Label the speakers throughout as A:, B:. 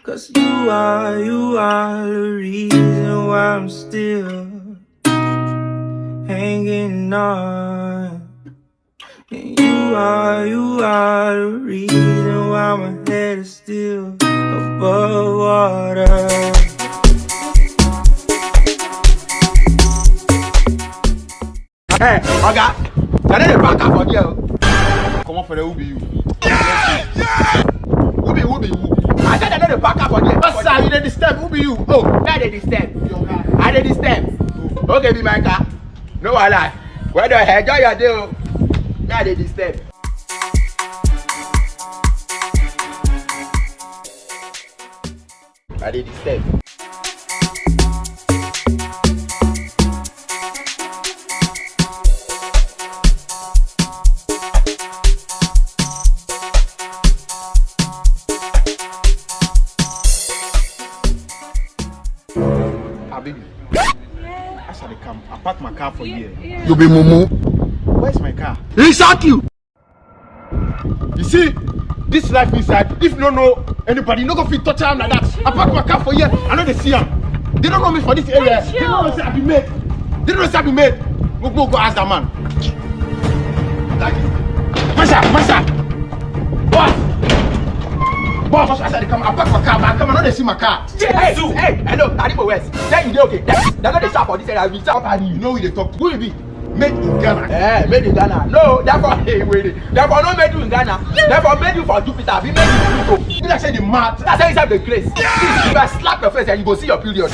A: 'Cause you are the reason why I'm still hanging on. And you are the reason why my head is still above water.
B: Hey, Oga, I need a back up for you. Come on for the Ubi. Ubi. I said I need a back up for you. What's that? You did the step. Ubi you. Oh, now they the step. I did the step. Okay, be my car. No lie. Where the hell you do? Now they the step. I did the step. Baby, as I come, I park my car for you. You be mumu. Where's my car? He shot you. You see, this life inside. If you don't know anybody, you no go fit touch him like that. I park my car for you. I know they see him. They don't know me for this area. They don't know say I be made. They don't know say I be made. Go ask that man. Masha. Boss, I said, come, I park my car, but come on, they see my car. Hey, hello, Taribo West. Then you do okay. They're not the shop for this area. We talk and you know who they talk to. Who will be? Made in Ghana. Yeah, made in Ghana. No, therefore, hey, wait. Therefore, not made you in Ghana. Therefore, made you for Jupiter. We made you Pluto. You like say the math. That's how you have the grace. See, if I slap your face and you go see your period.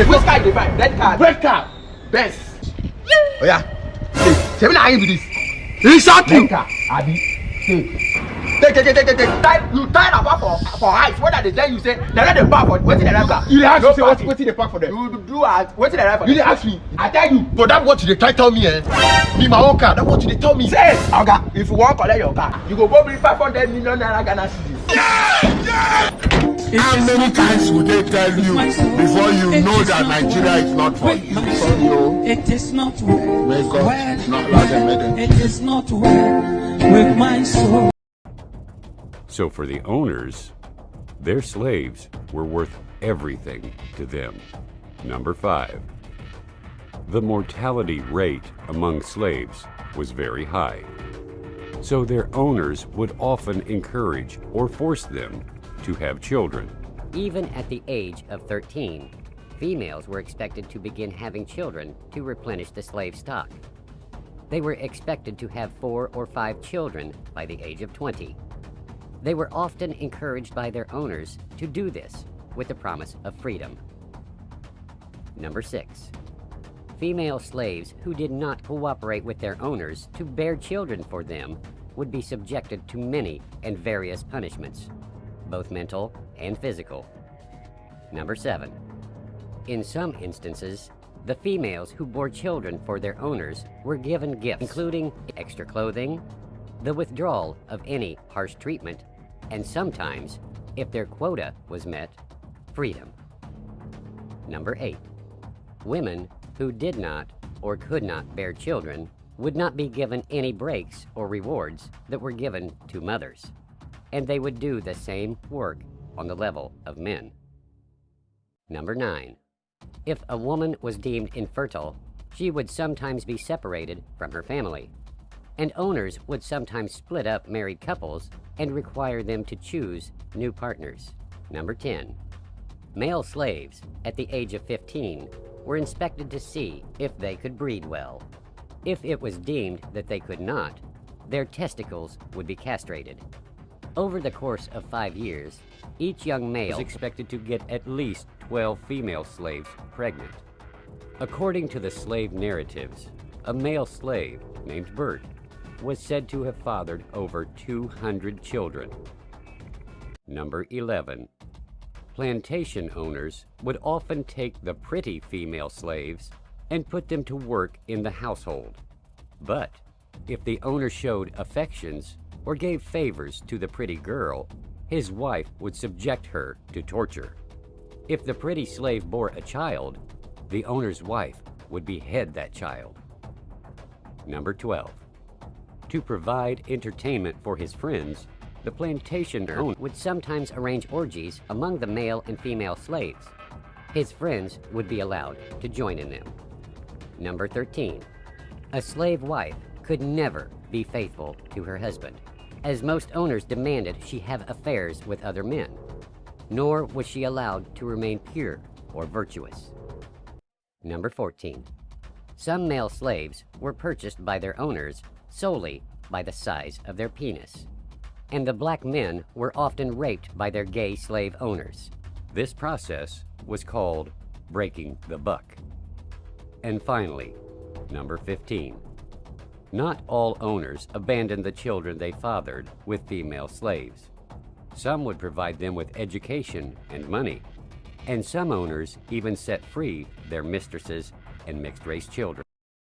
B: Which car you find? Red car. Best. Oh yeah. Say me now you do this. He shot you. Red car. Abi. Take. You tie up for eyes. What are they tell you say? They let them park for waiting the right car. You ask me say what's the park for them? You do as waiting the right car. You ask me. I tell you. But that what you try tell me be my own car. That what you tell me. Say, Oga, if you want to collect your car, you go bring 500 million naira Ghana cedis.
C: How many times would they tell you before you know that Nigeria is not for you? So
D: it is not well.
C: May God not allow them.
D: It is not well with my soul.
E: So for the owners, their slaves were worth everything to them. Number 5. The mortality rate among slaves was very high. So their owners would often encourage or force them to have children.
F: Even at the age of 13, females were expected to begin having children to replenish the slave stock. They were expected to have 4 or 5 children by the age of 20. They were often encouraged by their owners to do this with the promise of freedom. Number 6. Female slaves who did not cooperate with their owners to bear children for them would be subjected to many and various punishments, both mental and physical. Number 7. In some instances, the females who bore children for their owners were given gifts, including extra clothing, the withdrawal of any harsh treatment, and sometimes, if their quota was met, freedom. Number 8. Women who did not or could not bear children would not be given any breaks or rewards that were given to mothers, and they would do the same work on the level of men. Number 9. If a woman was deemed infertile, she would sometimes be separated from her family, and owners would sometimes split up married couples and require them to choose new partners. Number 10. Male slaves at the age of 15 were inspected to see if they could breed well. If it was deemed that they could not, their testicles would be castrated. Over the course of 5 years, each young male was expected to get at least 12 female slaves pregnant. According to the slave narratives, a male slave named Bert was said to have fathered over 200 children. Number 11. Plantation owners would often take the pretty female slaves and put them to work in the household. But if the owner showed affections or gave favors to the pretty girl, his wife would subject her to torture. If the pretty slave bore a child, the owner's wife would behead that child. Number 12. To provide entertainment for his friends, The plantation owner would sometimes arrange orgies among the male and female slaves. His friends would be allowed to join in them. Number 13. A slave wife could never be faithful to her husband, as most owners demanded she have affairs with other men, nor was she allowed to remain pure or virtuous. Number 14. Some male slaves were purchased by their owners solely by the size of their penis, and the black men were often raped by their gay slave owners. This process was called breaking the buck. And finally, number 15. Not all owners abandoned the children they fathered with female slaves. Some would provide them with education and money, and some owners even set free their mistresses and mixed-race children.